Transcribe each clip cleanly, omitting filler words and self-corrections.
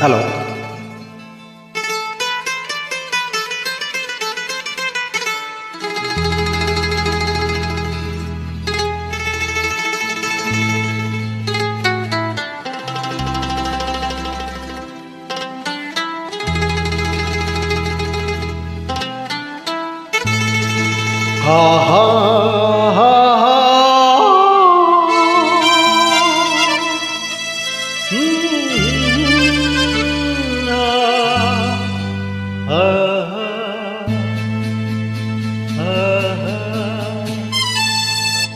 Hello. हा हा हा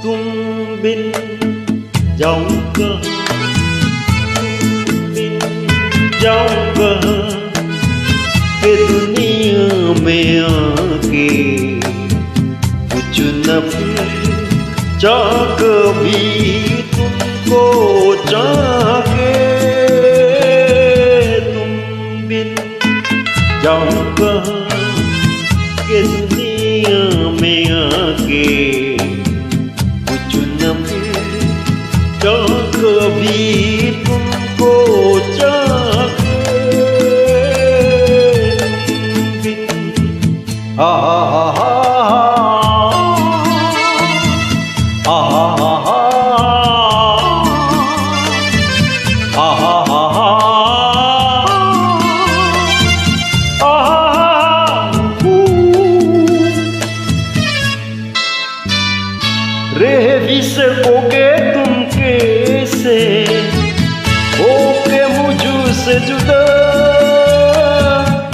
तुम बिन जाऊं कहाँ, तुम बिन जाऊं कहाँ, कि दुनिया में आके कुछ न चाह कभी तुमको चाहे, तुम बिन जाऊं कहाँ, कि दुनिया में आके कुछ न चाह कभी तुमको चाहे, तुम बिन हा रह भी सकोगे तुम कैसे होके मुझसे जुदा,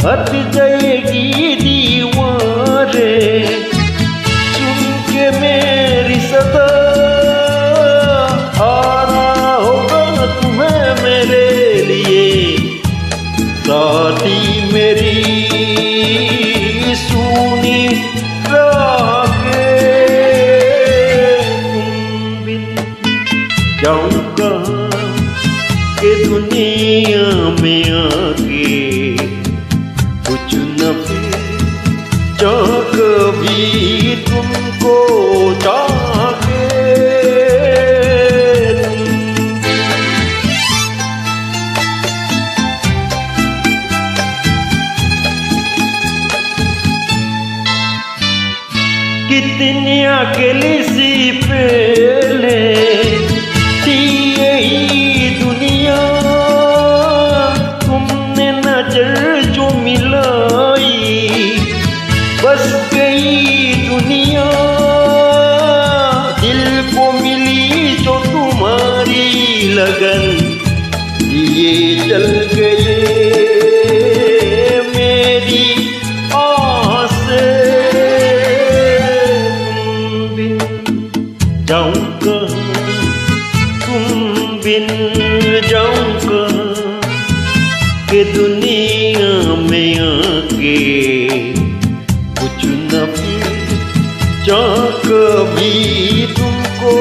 हट जाएगी दीवारें सुन के मेरी सदा, आना होगा तुम्हें मेरे लिए साथी मेरी सुनी जाऊं कहाँ, कि दुनिया में आके कुछ न चाह कभी तुमको चाहे, कितनी अकेली सी पहले थी यही दुनिया, तुमने नजर जो मिलाई बस गई दुनिया, दिल को मिली जो तुम्हारी लगन ये चल गए मेरी आसे, तुम बिन जाऊं कहाँ, तुम बिन जाऊं कहाँ, कि दुनिया में आके कुछ न चाह कभी तुमको